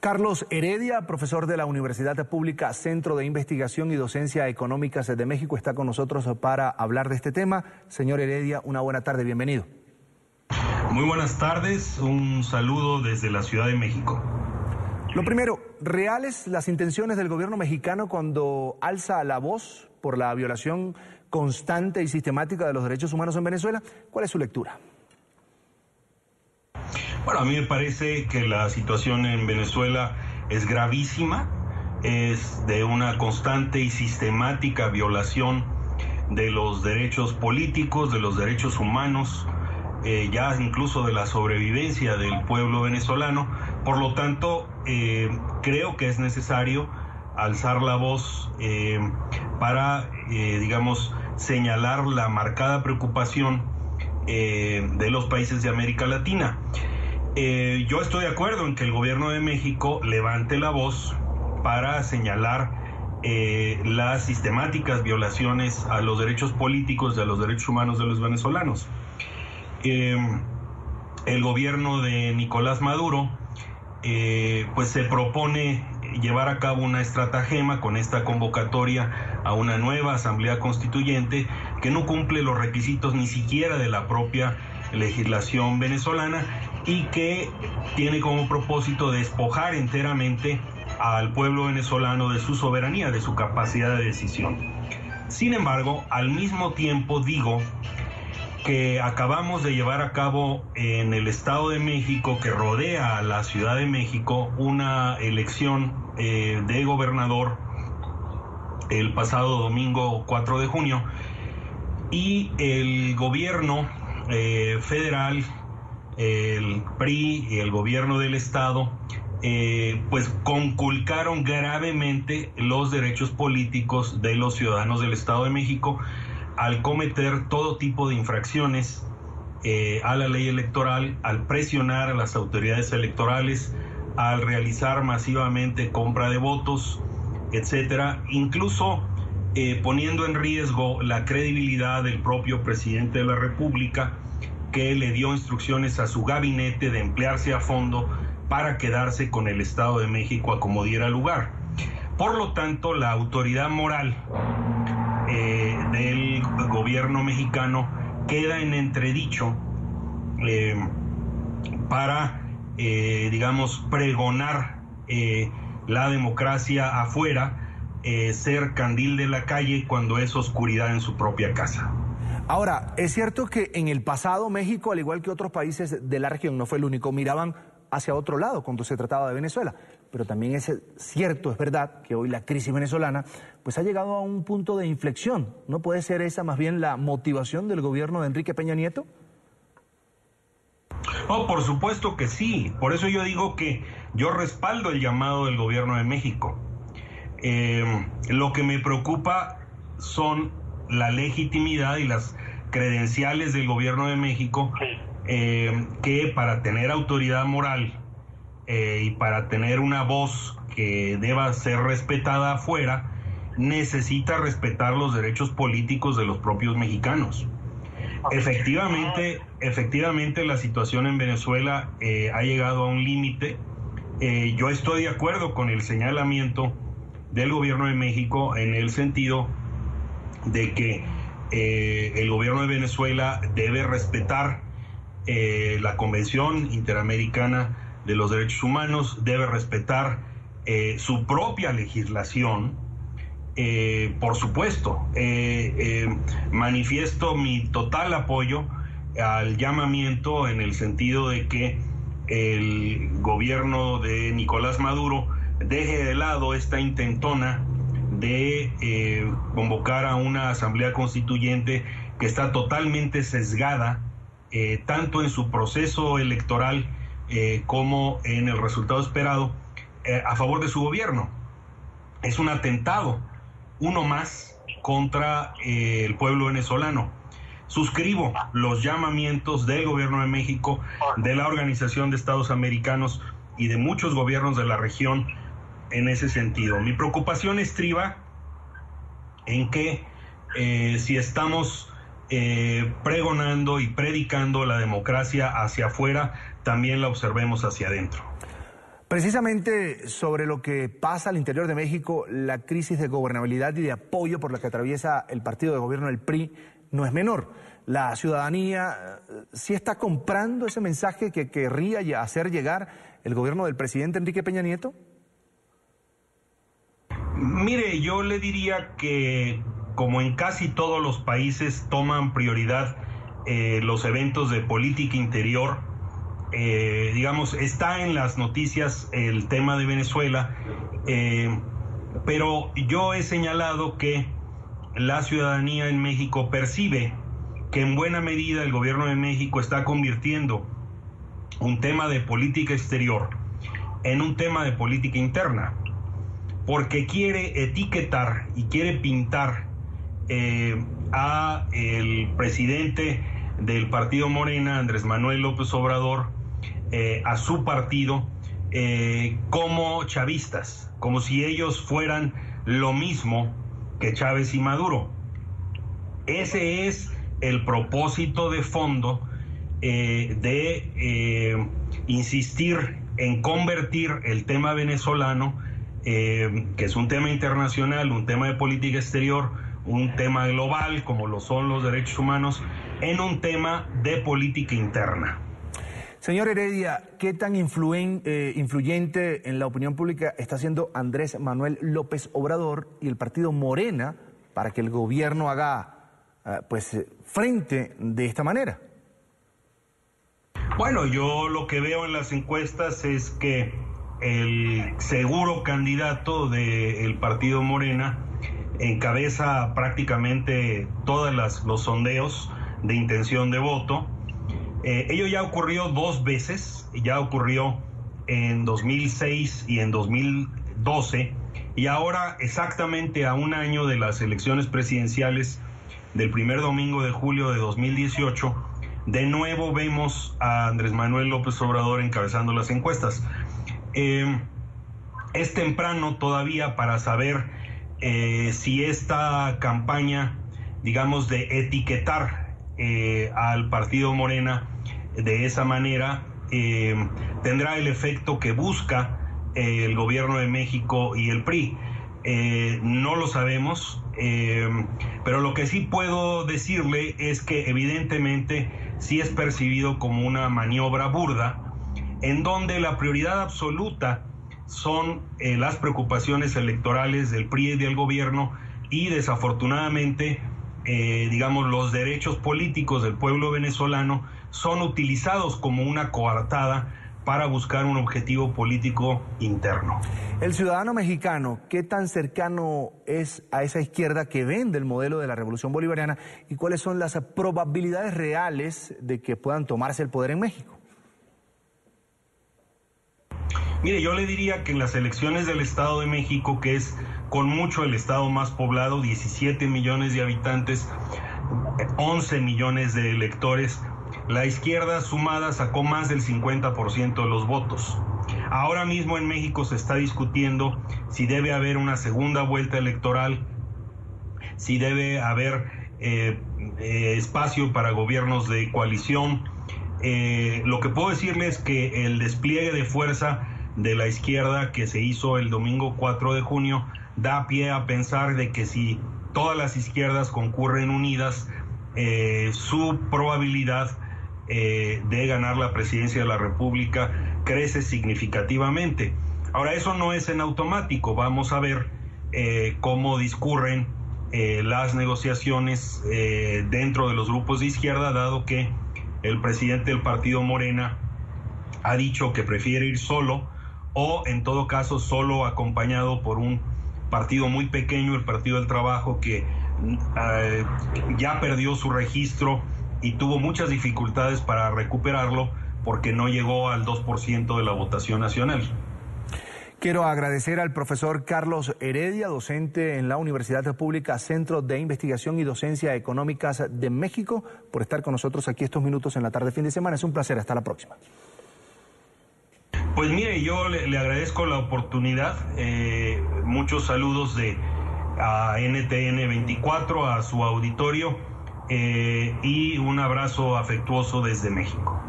Carlos Heredia, profesor de la Universidad Pública, Centro de Investigación y Docencia Económicas de México, está con nosotros para hablar de este tema. Señor Heredia, una buena tarde, bienvenido. Muy buenas tardes, un saludo desde la Ciudad de México. Lo primero, ¿reales las intenciones del gobierno mexicano cuando alza la voz por la violación constante y sistemática de los derechos humanos en Venezuela? ¿Cuál es su lectura? Bueno, a mí me parece que la situación en Venezuela es gravísima, es de una constante y sistemática violación de los derechos políticos, de los derechos humanos, ya incluso de la sobrevivencia del pueblo venezolano. Por lo tanto, creo que es necesario alzar la voz para, señalar la marcada preocupación de los países de América Latina. Yo estoy de acuerdo en que el gobierno de México levante la voz para señalar las sistemáticas violaciones a los derechos políticos y a los derechos humanos de los venezolanos. El gobierno de Nicolás Maduro pues se propone llevar a cabo una estratagema con esta convocatoria a una nueva asamblea constituyente que no cumple los requisitos ni siquiera de la propia legislación venezolana y que tiene como propósito despojar enteramente al pueblo venezolano de su soberanía, de su capacidad de decisión. Sin embargo, al mismo tiempo digo que acabamos de llevar a cabo en el Estado de México, que rodea a la Ciudad de México, una elección de gobernador el pasado domingo 4 de junio, y el gobierno federal, el PRI y el gobierno del Estado, pues conculcaron gravemente los derechos políticos de los ciudadanos del Estado de México al cometer todo tipo de infracciones a la ley electoral, al presionar a las autoridades electorales, al realizar masivamente compra de votos, etcétera, incluso poniendo en riesgo la credibilidad del propio presidente de la República, que le dio instrucciones a su gabinete de emplearse a fondo para quedarse con el Estado de México a como diera lugar. Por lo tanto, la autoridad moral del gobierno mexicano queda en entredicho para, pregonar la democracia afuera, ser candil de la calle cuando es oscuridad en su propia casa. Ahora, es cierto que en el pasado México, al igual que otros países de la región, no fue el único, miraban hacia otro lado cuando se trataba de Venezuela. Pero también es cierto, es verdad, que hoy la crisis venezolana pues ha llegado a un punto de inflexión. ¿No puede ser esa más bien la motivación del gobierno de Enrique Peña Nieto? Oh, por supuesto que sí. Por eso yo digo que yo respaldo el llamado del gobierno de México. Lo que me preocupa son la legitimidad y las credenciales del gobierno de México, que para tener autoridad moral y para tener una voz que deba ser respetada afuera, necesita respetar los derechos políticos de los propios mexicanos. Efectivamente, la situación en Venezuela ha llegado a un límite. Yo estoy de acuerdo con el señalamiento del gobierno de México en el sentido de que el gobierno de Venezuela debe respetar la Convención Interamericana de los Derechos Humanos, debe respetar su propia legislación. Por supuesto, manifiesto mi total apoyo al llamamiento en el sentido de que el gobierno de Nicolás Maduro deje de lado esta intentona de convocar a una asamblea constituyente que está totalmente sesgada, tanto en su proceso electoral como en el resultado esperado, a favor de su gobierno. Es un atentado, uno más, contra el pueblo venezolano. Suscribo los llamamientos del gobierno de México, de la Organización de Estados Americanos y de muchos gobiernos de la región en ese sentido. Mi preocupación estriba en que si estamos pregonando y predicando la democracia hacia afuera, también la observemos hacia adentro. Precisamente sobre lo que pasa al interior de México, la crisis de gobernabilidad y de apoyo por la que atraviesa el partido de gobierno del PRI no es menor. La ciudadanía sí está comprando ese mensaje que querría hacer llegar el gobierno del presidente Enrique Peña Nieto. Mire, yo le diría que, como en casi todos los países, toman prioridad los eventos de política interior. Digamos, está en las noticias el tema de Venezuela, pero yo he señalado que la ciudadanía en México percibe que en buena medida el gobierno de México está convirtiendo un tema de política exterior en un tema de política interna, porque quiere etiquetar y quiere pintar a el presidente del partido Morena, Andrés Manuel López Obrador, a su partido, como chavistas, como si ellos fueran lo mismo que Chávez y Maduro. Ese es el propósito de fondo de insistir en convertir el tema venezolano, que es un tema internacional, un tema de política exterior, un tema global como lo son los derechos humanos, en un tema de política interna. Señor Heredia, ¿qué tan influyente en la opinión pública está siendo Andrés Manuel López Obrador y el partido Morena para que el gobierno haga frente de esta manera? Bueno, yo lo que veo en las encuestas es que el seguro candidato del partido Morena encabeza prácticamente todos los sondeos de intención de voto. Ello ya ocurrió dos veces, ya ocurrió en 2006 y en 2012, y ahora exactamente a un año de las elecciones presidenciales del primer domingo de julio de 2018, de nuevo vemos a Andrés Manuel López Obrador encabezando las encuestas. Es temprano todavía para saber si esta campaña, digamos, de etiquetar al partido Morena de esa manera tendrá el efecto que busca el gobierno de México y el PRI. No lo sabemos, pero lo que sí puedo decirle es que evidentemente sí es percibido como una maniobra burda, en donde la prioridad absoluta son las preocupaciones electorales del PRI y del gobierno, y desafortunadamente digamos, los derechos políticos del pueblo venezolano son utilizados como una coartada para buscar un objetivo político interno. El ciudadano mexicano, ¿qué tan cercano es a esa izquierda que vende el modelo de la Revolución Bolivariana y cuáles son las probabilidades reales de que puedan tomarse el poder en México? Mire, yo le diría que en las elecciones del Estado de México, que es con mucho el estado más poblado, 17 millones de habitantes, 11 millones de electores, la izquierda sumada sacó más del 50% de los votos. Ahora mismo en México se está discutiendo si debe haber una segunda vuelta electoral, si debe haber espacio para gobiernos de coalición. Lo que puedo decirles es que el despliegue de fuerza de la izquierda que se hizo el domingo 4 de junio da pie a pensar de que si todas las izquierdas concurren unidas, su probabilidad de ganar la presidencia de la República crece significativamente. Ahora, eso no es en automático. Vamos a ver cómo discurren las negociaciones dentro de los grupos de izquierda, dado que el presidente del partido Morena ha dicho que prefiere ir solo, o en todo caso solo acompañado por un partido muy pequeño, el Partido del Trabajo, que ya perdió su registro y tuvo muchas dificultades para recuperarlo porque no llegó al 2% de la votación nacional. Quiero agradecer al profesor Carlos Heredia, docente en la Universidad Pública Centro de Investigación y Docencia Económicas de México, por estar con nosotros aquí estos minutos en la tarde fin de semana. Es un placer, hasta la próxima. Pues mire, yo le agradezco la oportunidad, muchos saludos a NTN 24, a su auditorio, y un abrazo afectuoso desde México.